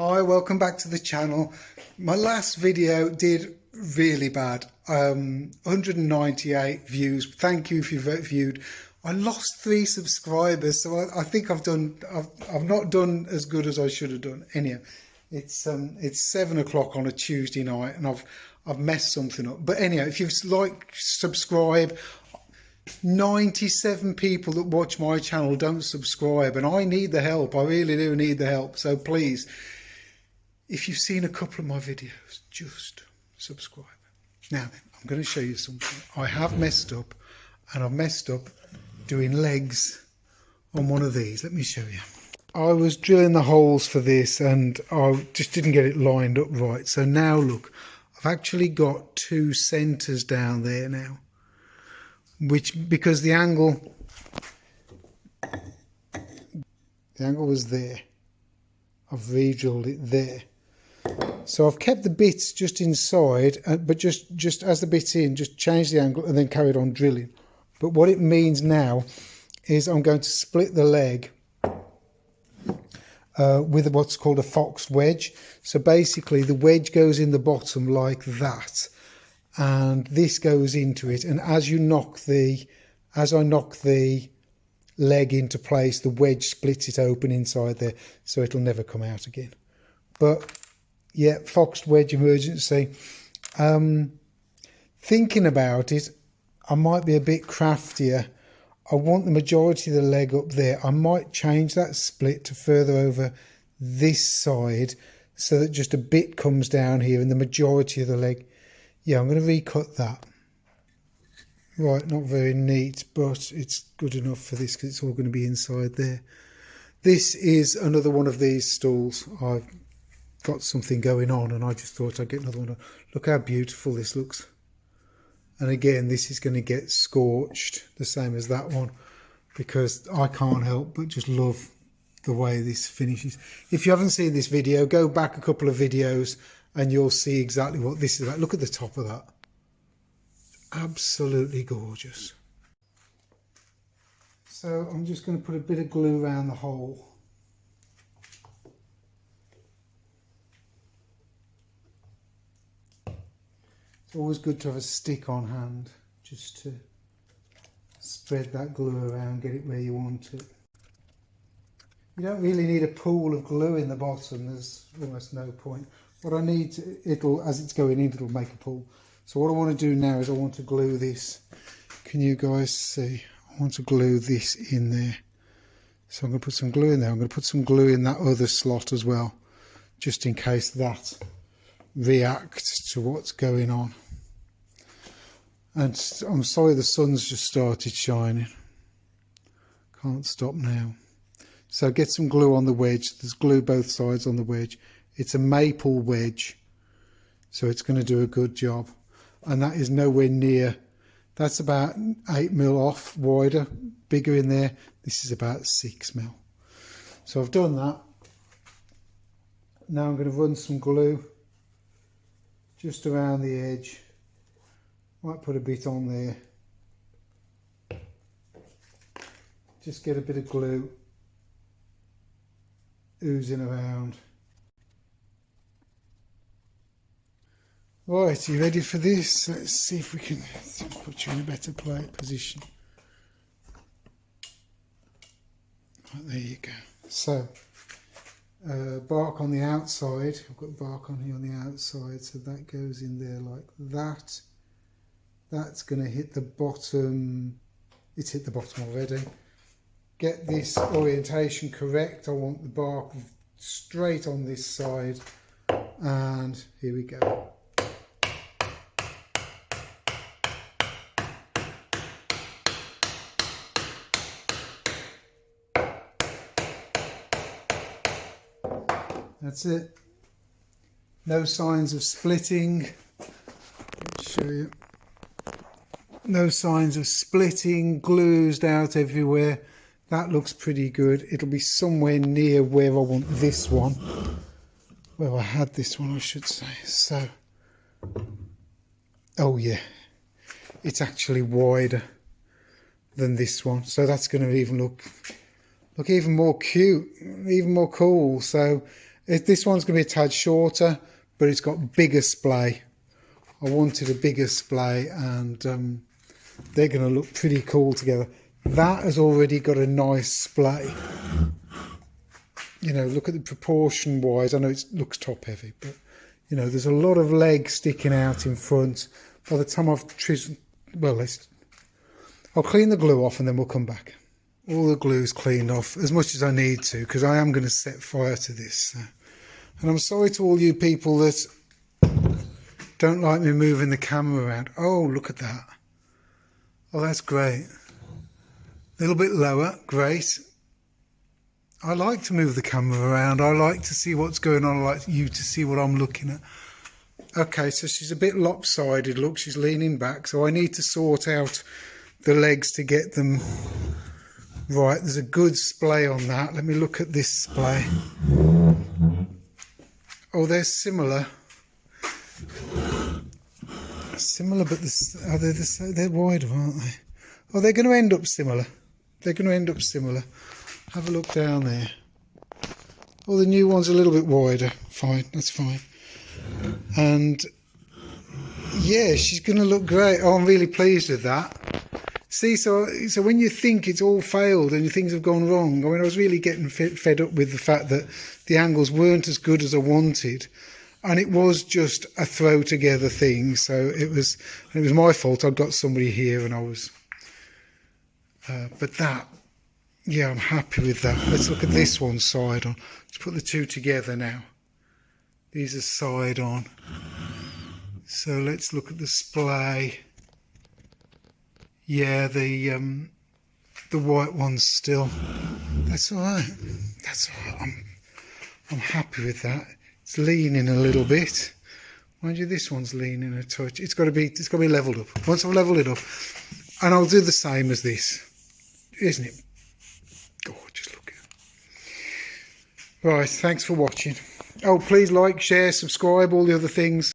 Hi, welcome back to the channel. My last video did really bad. 198 views. Thank you if you've viewed. I lost 3 subscribers, so I think I've not done as good as I should have done. Anyhow, it's 7 o'clock on a Tuesday night, and I've messed something up. But anyhow, if you've subscribe. 97 people that watch my channel don't subscribe, and I need the help. I really do need the help. So please, if you've seen a couple of my videos, just subscribe. Now then, I'm going to show you something. I have messed up, and I've messed up doing legs on one of these. Let me show you. I was drilling the holes for this, and I just didn't get it lined up right. So now look, I've actually got 2 centres down there now, which, because the angle was there, I've re-drilled it there. So I've kept the bits just inside, but just as the bit's in, just change the angle and then carried on drilling. But what it means now is I'm going to split the leg with what's called a fox wedge. So basically the wedge goes in the bottom like that, and this goes into it, and as I knock the leg into place, the wedge splits it open inside there, so it'll never come out again. But yeah, fox wedge emergency. Thinking about it, I might be a bit craftier. I want the majority of the leg up there. I might change that split to further over this side, so that just a bit comes down here and the majority of the leg. Yeah, I'm going to recut that. Right, not very neat, but it's good enough for this because it's all going to be inside there. This is another one of these stools. I've got something going on, and I just thought I'd get another one. Look how beautiful this looks. And again, this is going to get scorched the same as that one, because I can't help but just love the way this finishes. If you haven't seen this video, go back a couple of videos and you'll see exactly what this is about. Look at the top of that. Absolutely gorgeous. So I'm just going to put a bit of glue around the hole. It's always good to have a stick on hand, just to spread that glue around, get it where you want it. You don't really need a pool of glue in the bottom. There's almost no point. What I need to, as it's going in, it'll make a pool. So what I want to do now is I want to glue this. Can you guys see? I want to glue this in there. So I'm going to put some glue in there. I'm going to put some glue in that other slot as well, just in case that reacts to what's going on. And I'm sorry, the sun's just started shining. Can't stop now. So get some glue on the wedge. There's glue both sides on the wedge. It's a maple wedge, so it's going to do a good job. And that is nowhere near, that's about 8mm off, wider, bigger in there. This is about 6mm. So I've done that. Now I'm going to run some glue just around the edge. Might put a bit on there. Just get a bit of glue oozing around. Right, are you ready for this? Let's see if we can put you in a better position. Right, there you go. So, bark on the outside. I've got bark on here on the outside, so that goes in there like that. That's going to hit the bottom. It's hit the bottom already. Get this orientation correct. I want the bark straight on this side, and here we go. That's it. No signs of splitting. Let's show you. No signs of splitting, glued out everywhere. That looks pretty good. It'll be somewhere near where I want this one. Where I had this one, I should say. So, oh yeah, it's actually wider than this one. So that's going to even look even more cute, even more cool. So This one's going to be a tad shorter, but it's got bigger splay. I wanted a bigger splay, and they're going to look pretty cool together. That has already got a nice splay. You know, look at the proportion wise. I know it looks top heavy, but you know, there's a lot of leg sticking out in front. By the time I've chiseled, well, I'll clean the glue off and then we'll come back. All the glue's cleaned off as much as I need to, because I am going to set fire to this. And I'm sorry to all you people that don't like me moving the camera around. Oh, look at that. Oh, that's great. A little bit lower, great. I like to move the camera around. I like to see what's going on. I like you to see what I'm looking at. Okay, so she's a bit lopsided. Look, she's leaning back. So I need to sort out the legs to get them right. There's a good splay on that. Let me look at this splay. Oh, they're similar. Similar, but they're wider, aren't they? Oh, they're going to end up similar. They're going to end up similar. Have a look down there. Oh, the new one's a little bit wider. Fine, that's fine. And yeah, she's going to look great. Oh, I'm really pleased with that. See, so when you think it's all failed and things have gone wrong, I mean, I was really getting fed up with the fact that the angles weren't as good as I wanted. And it was just a throw together thing. So it was my fault. I'd got somebody here and I was... but that... Yeah, I'm happy with that. Let's look at this one side on. Let's put the two together now. These are side on. So let's look at the splay. Yeah, the white one's still. That's all right. That's all right. I'm happy with that. It's leaning a little bit. Mind you, this one's leaning a touch. It's got to be leveled up. Once I've leveled it up, and I'll do the same as this, isn't it? Gorgeous looking. Right, thanks for watching. Oh, please like, share, subscribe, all the other things.